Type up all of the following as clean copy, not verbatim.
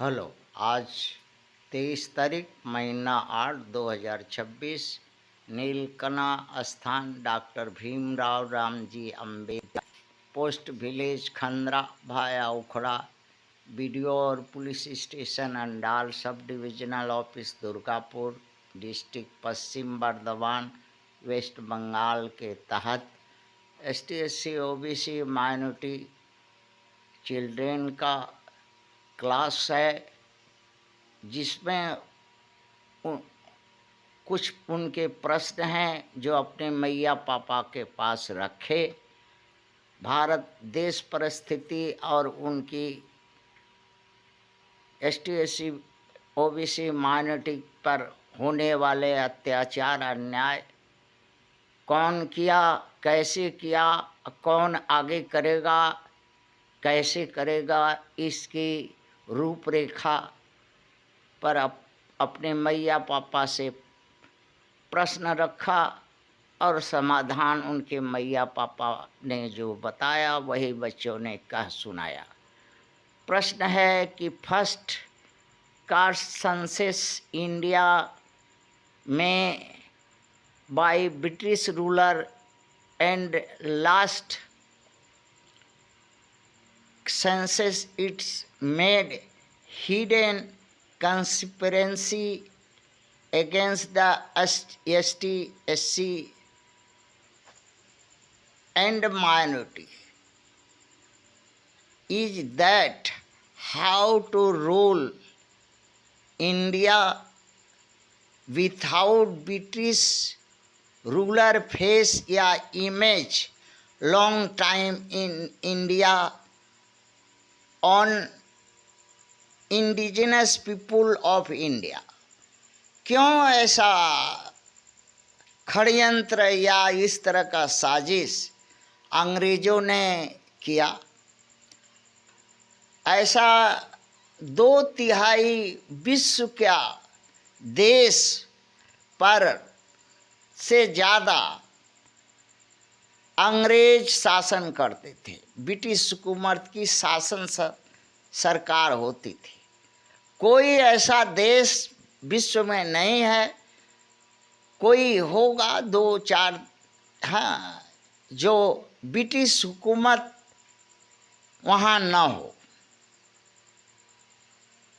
Hello. आज 23 तारीख महीना 8 2026 नीलकना स्थान doctor Bhimrao Ramji Ambedkar post village Khandra भाया उखड़ा बीडीओ और police station Andal sub divisional office Durgapur district Paschim Bardhaman west Bengal के तहत ST/SC OBC माइनॉरिटी चिल्ड्रेन का क्लास है, जिसमें कुछ उनके प्रश्न हैं जो अपने मैया पापा के पास रखे। भारत देश परिस्थिति और उनकी ST/SC OBC माइनॉरिटी पर होने वाले अत्याचार अन्याय कौन किया, कैसे किया, कौन आगे करेगा, कैसे करेगा, इसकी रूपरेखा पर अपने मैया पापा से प्रश्न रखा और समाधान उनके मैया पापा ने जो बताया वही बच्चों ने कह सुनाया। प्रश्न है कि फर्स्ट कास्ट सेंसस इंडिया में by British ruler and last census it's made hidden conspiracy against the ST/SC and minority is that how to rule India without British ruler face या image long time in India on indigenous people of India. क्यों ऐसा षड्यंत्र या इस तरह का साजिश अंग्रेजों ने किया? ऐसा 2/3 विश्व का देश पर से ज़्यादा अंग्रेज शासन करते थे, ब्रिटिश हुकूमत की शासन सरकार होती थी। कोई ऐसा देश विश्व में नहीं है, कोई होगा 2-4 हाँ, जो ब्रिटिश हुकूमत वहाँ न हो।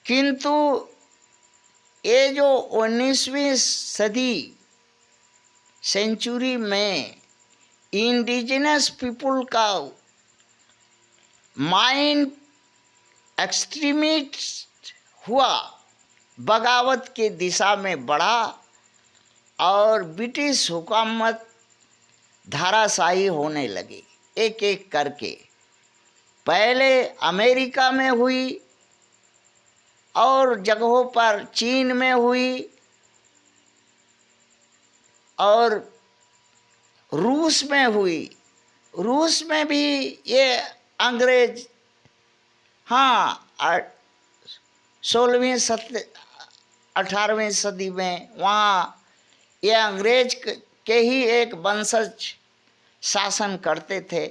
किंतु ये जो 19वीं सदी सेंचुरी में इंडिजिनस पीपुल का माइंड एक्सट्रीमिस्ट हुआ, बगावत के दिशा में बढ़ा और ब्रिटिश हुकूमत धाराशाही होने लगी एक एक करके। पहले अमेरिका में हुई और जगहों पर चीन में हुई और रूस में हुई। रूस में भी ये अंग्रेज 16वीं 18वीं सदी में वहाँ ये अंग्रेज के ही एक वंशज शासन करते थे,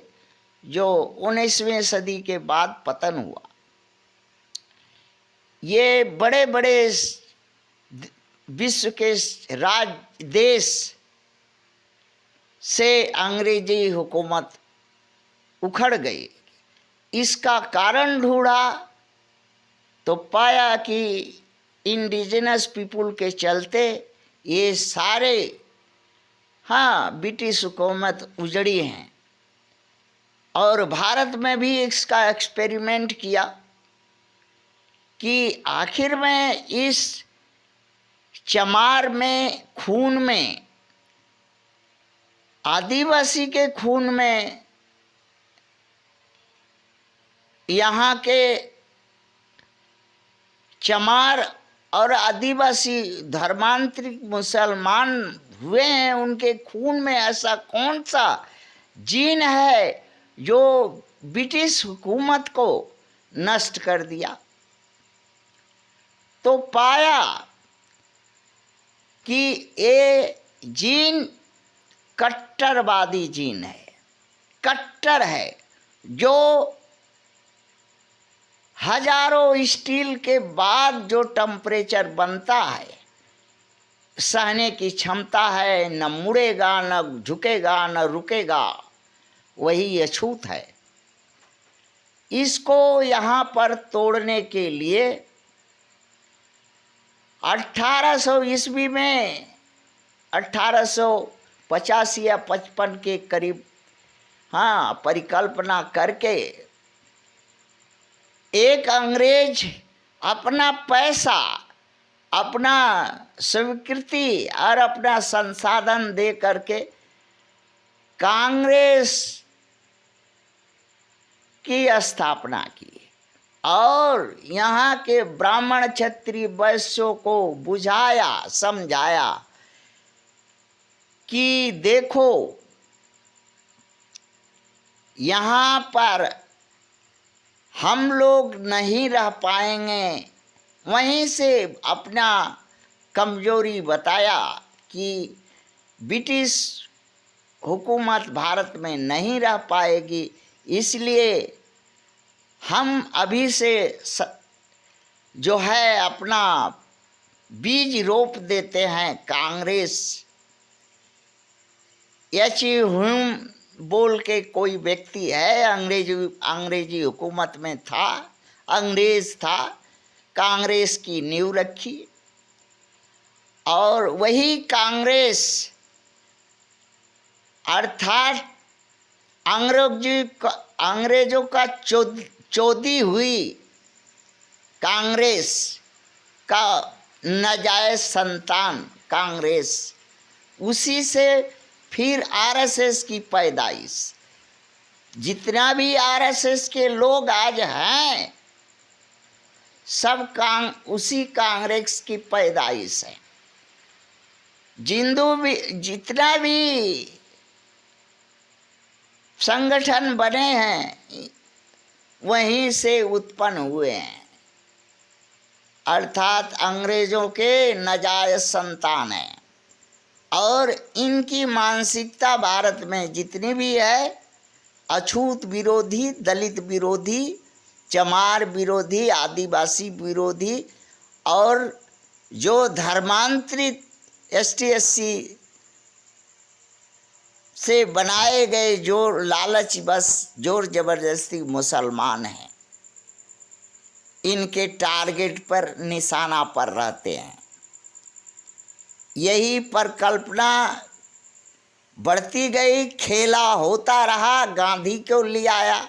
जो 19वीं सदी के बाद पतन हुआ। ये बड़े बड़े विश्व के देश से अंग्रेजी हुकूमत उखड़ गई। इसका कारण ढूंढा तो पाया कि इंडिजिनस पीपुल के चलते ये सारे ब्रिटिश हुकूमत उजड़ी हैं। और भारत में भी इसका एक्सपेरिमेंट किया कि आखिर में इस चमार में खून में, आदिवासी के खून में, यहाँ के चमार और आदिवासी धर्मांतरित मुसलमान हुए हैं, उनके खून में ऐसा कौन सा जीन है जो ब्रिटिश हुकूमत को नष्ट कर दिया? तो पाया कि ये जीन कट्टरवादी जीन है, कट्टर है, जो हजारों स्टील के बाद जो टेम्परेचर बनता है, सहने की क्षमता है, न मुड़ेगा, न झुकेगा, न रुकेगा, वही अछूत है। इसको यहाँ पर तोड़ने के लिए 1800 ईस्वी में 1885 या 55 के करीब परिकल्पना करके एक अंग्रेज अपना पैसा, अपना स्वीकृति और अपना संसाधन दे करके कांग्रेस की स्थापना की और यहाँ के ब्राह्मण क्षत्रिय वैश्यों को बुझाया, समझाया कि देखो यहाँ पर हम लोग नहीं रह पाएंगे। वहीं से अपना कमजोरी बताया कि ब्रिटिश हुकूमत भारत में नहीं रह पाएगी, इसलिए हम अभी से जो है अपना बीज रोप देते हैं। कांग्रेस ह्यूम बोल के कोई व्यक्ति है, अंग्रेजी हुकूमत में था, अंग्रेज था, कांग्रेस की नींव रखी और वही कांग्रेस अर्थात अंग्रेजों का चौधी हुई कांग्रेस का नाजायज संतान कांग्रेस, उसी से फिर आरएसएस की पैदाइश। जितना भी आरएसएस के लोग आज हैं सब उसी कांग्रेस की पैदाइश है। जितना भी संगठन बने हैं वहीं से उत्पन्न हुए हैं, अर्थात अंग्रेजों के नाजायज संतान हैं। और इनकी मानसिकता भारत में जितनी भी है, अछूत विरोधी, दलित विरोधी, चमार विरोधी, आदिवासी विरोधी और जो धर्मांतरित ST/SC से बनाए गए जो लालच बस जोर जबरदस्ती मुसलमान हैं, इनके टारगेट पर निशाना पर रहते हैं। यही परिकल्पना बढ़ती गई, खेला होता रहा, गांधी को ले आया।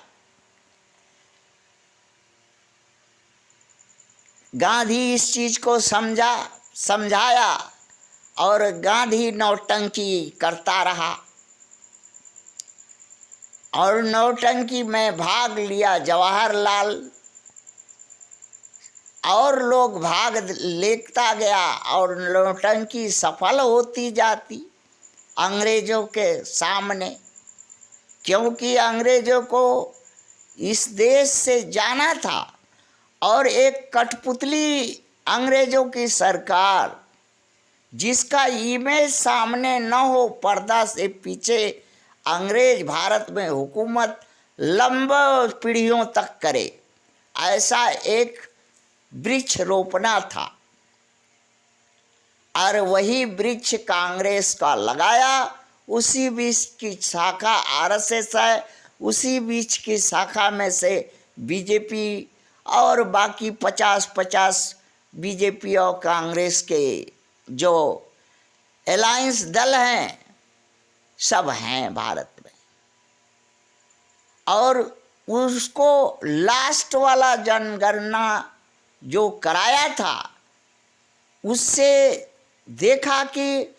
गांधी इस चीज को समझाया और गांधी नौटंकी करता रहा और नौटंकी में भाग लिया जवाहरलाल और लोग भाग लेता गया और नौटंकी सफल होती जाती अंग्रेजों के सामने, क्योंकि अंग्रेजों को इस देश से जाना था और एक कठपुतली अंग्रेजों की सरकार जिसका इमेज सामने न हो, पर्दा से पीछे अंग्रेज भारत में हुकूमत लंबे पीढ़ियों तक करे, ऐसा एक वृक्ष रोपना था। और वही वृक्ष कांग्रेस का लगाया, उसी वृक्ष की शाखा आरएसएस है, उसी वृक्ष की शाखा में से बीजेपी और बाकी 50-50 बीजेपी और कांग्रेस के जो अलायंस दल हैं सब हैं भारत में। और उसको लास्ट वाला जनगणना जो कराया था उससे देखा कि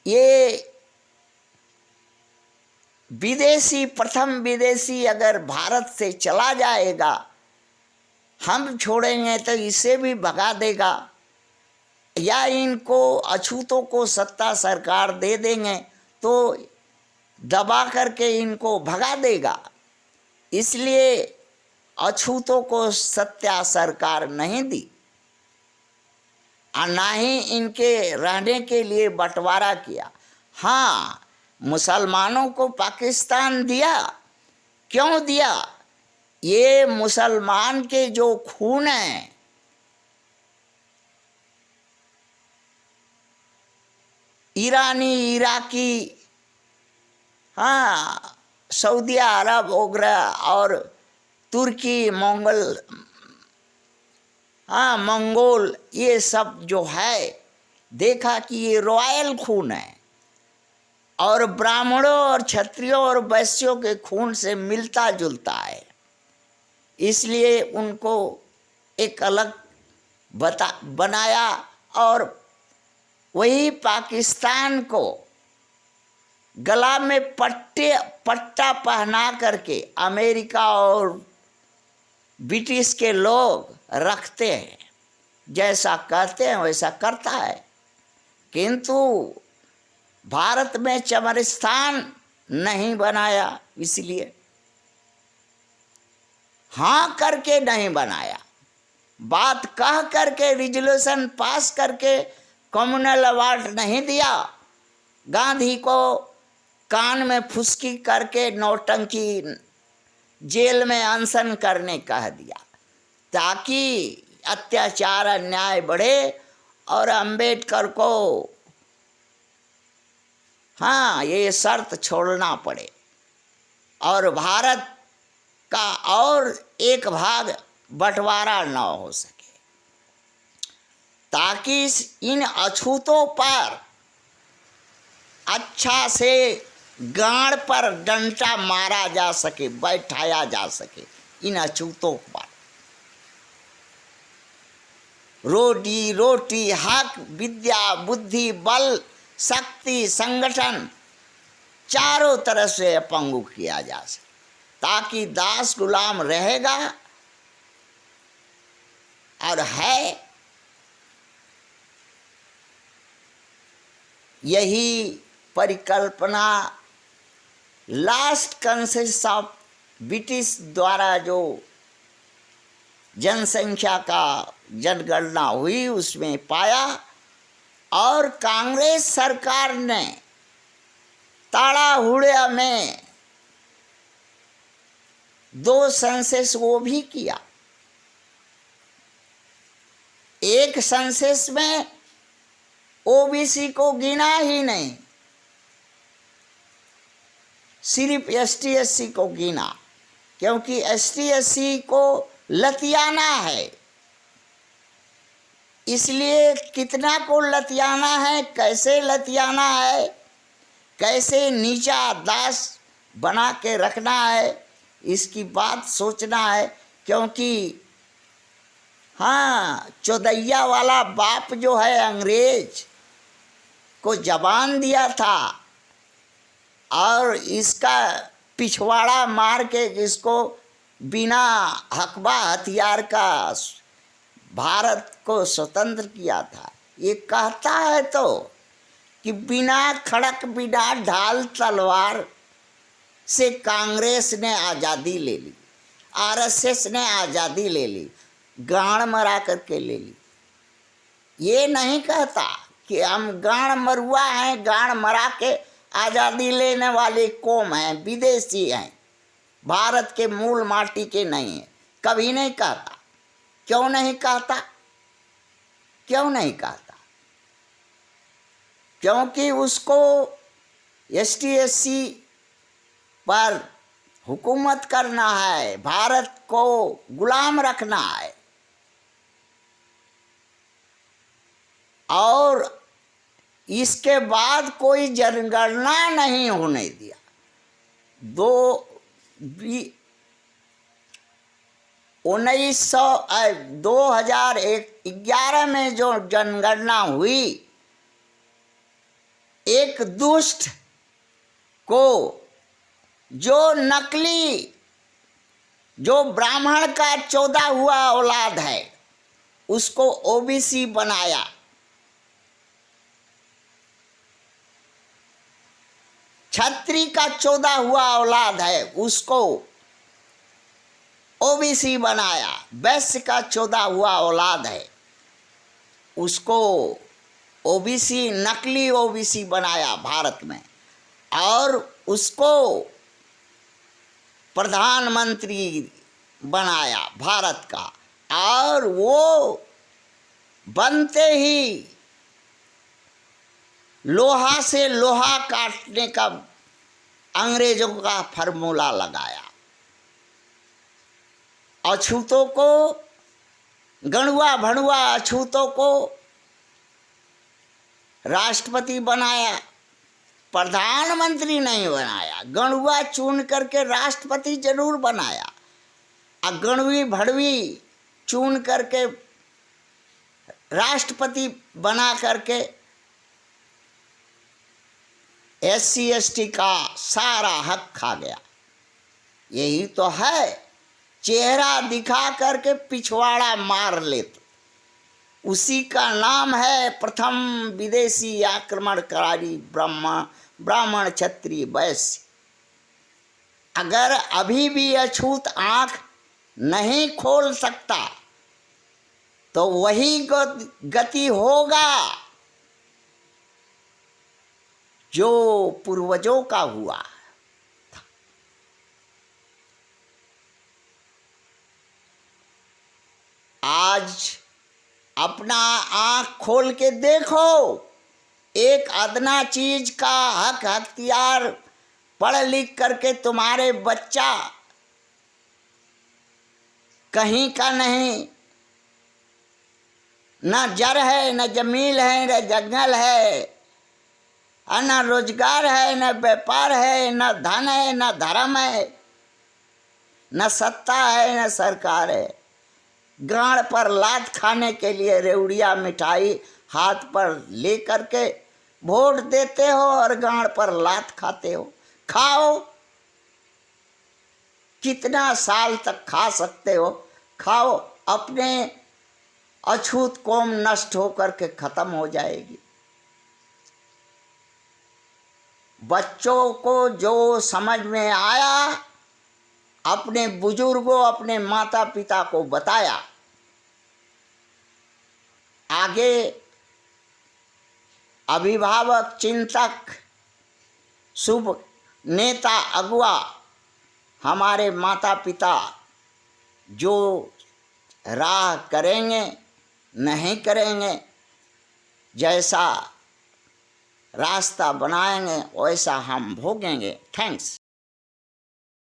ये प्रथम विदेशी अगर भारत से चला जाएगा, हम छोड़ेंगे तो इसे भी भगा देगा, या इनको अछूतों को सत्ता सरकार दे देंगे तो दबा करके इनको भगा देगा। इसलिए अछूतों को सत्ता सरकार नहीं दी और ना ही इनके रहने के लिए बंटवारा किया। हाँ, मुसलमानों को पाकिस्तान दिया। क्यों दिया? ये मुसलमान के जो खून है, ईरानी, इराकी, हाँ, सऊदी अरब वगैरह और तुर्की, मंगोल, ये सब जो है, देखा कि ये रॉयल खून है और ब्राह्मणों और क्षत्रियों और वैश्यों के खून से मिलता जुलता है, इसलिए उनको एक अलग बनाया और वही पाकिस्तान को गला में पट्टा पहना करके अमेरिका और ब्रिटिश के लोग रखते हैं, जैसा कहते हैं वैसा करता है। किंतु भारत में चमरिस्तान नहीं बनाया, इसलिए हाँ करके नहीं बनाया, बात कह करके रिजोल्यूशन पास करके कम्युनल अवार्ड नहीं दिया, गांधी को कान में फुसकी करके नौटंकी जेल में अनशन करने कह दिया, ताकि अत्याचार अन्याय बढ़े और अंबेडकर को हाँ ये शर्त छोड़ना पड़े और भारत का और एक भाग बंटवारा न हो सके, ताकि इन अछूतों पर अच्छा से गाड़ पर डंडा मारा जा सके, बैठाया जा सके, इन अछूतों पर। रोटी हक, विद्या, बुद्धि, बल, शक्ति, संगठन चारों तरफ से अपंगु किया जा सके, ताकि दास गुलाम रहेगा और है। यही परिकल्पना लास्ट कंसेंसस ऑफ ब्रिटिश द्वारा जो जनसंख्या का जनगणना हुई उसमें पाया, और कांग्रेस सरकार ने ताड़ाहुड़ा में 2 सेंसस वो भी किया। एक सेंसस में ओबीसी को गिना ही नहीं, सिर्फ एसटी एससी को गिना, क्योंकि एसटी एससी को लतियाना है, इसलिए कितना को लतियाना है, कैसे लतियाना है, कैसे नीचा दास बना के रखना है, इसकी बात सोचना है। क्योंकि हाँ, चौदैया वाला बाप जो है अंग्रेज को जबान दिया था और इसका पिछवाड़ा मार के इसको बिना हकबा हथियार का भारत को स्वतंत्र किया था। ये कहता है तो कि बिना खड़क, बिना ढाल तलवार से कांग्रेस ने आज़ादी ले ली, आरएसएस ने आज़ादी ले ली, गाड़ मरा करके ले ली। ये नहीं कहता कि हम गाड़ मरुआ हैं, गाड़ मरा के आज़ादी लेने वाले कौम हैं, विदेशी हैं, भारत के मूल माटी के नहीं है, कभी नहीं कहता। क्यों नहीं कहता? क्यों नहीं कहता? क्योंकि उसको एसटी एससी पर हुकूमत करना है, भारत को गुलाम रखना है, और इसके बाद कोई जनगणना नहीं होने दिया। 2011 में जो जनगणना हुई, एक दुष्ट को जो नकली, जो ब्राह्मण का 14 हुआ औलाद है उसको ओबीसी बनाया, छत्री का 14 हुआ औलाद है उसको ओबीसी बनाया, वैश्य का 14 हुआ औलाद है उसको ओबीसी, नकली ओबीसी बनाया भारत में, और उसको प्रधानमंत्री बनाया भारत का, और वो बनते ही लोहा से लोहा काटने का अंग्रेजों का फार्मूला लगाया। अछूतों को, गणुआ भणुआ अछूतों को राष्ट्रपति बनाया, प्रधानमंत्री नहीं बनाया। गणुआ चुन करके राष्ट्रपति जरूर बनाया, और गणवी भड़वी चुन करके राष्ट्रपति बना करके SC ST का सारा हक खा गया। यही तो है, चेहरा दिखा करके पिछवाड़ा मार लेते, उसी का नाम है प्रथम विदेशी आक्रमणकारी ब्राह्मण क्षत्रिय वैश्य। अगर अभी भी अछूत आंख नहीं खोल सकता तो वही गति होगा जो पूर्वजों का हुआ। आज अपना आंख खोल के देखो, एक अदना चीज का हक अख्तियार पढ़ लिख करके तुम्हारे बच्चा कहीं का नहीं, न जर है, न जमील है, न जंगल है, न रोजगार है, न व्यापार है, न धन है, न धर्म है, न सत्ता है, न सरकार है। गांड पर लात खाने के लिए रेवड़िया मिठाई हाथ पर ले करके वोट देते हो और गांड पर लात खाते हो। खाओ, कितना साल तक खा सकते हो खाओ, अपने अछूत कौम नष्ट होकर के खत्म हो जाएगी। बच्चों को जो समझ में आया, अपने बुजुर्गों, अपने माता पिता को बताया, आगे अभिभावक, चिंतक, शुभ नेता, अगुआ, हमारे माता पिता जो राह करेंगे, नहीं करेंगे, जैसा रास्ता बनाएंगे वैसा हम भोगेंगे। थैंक्स।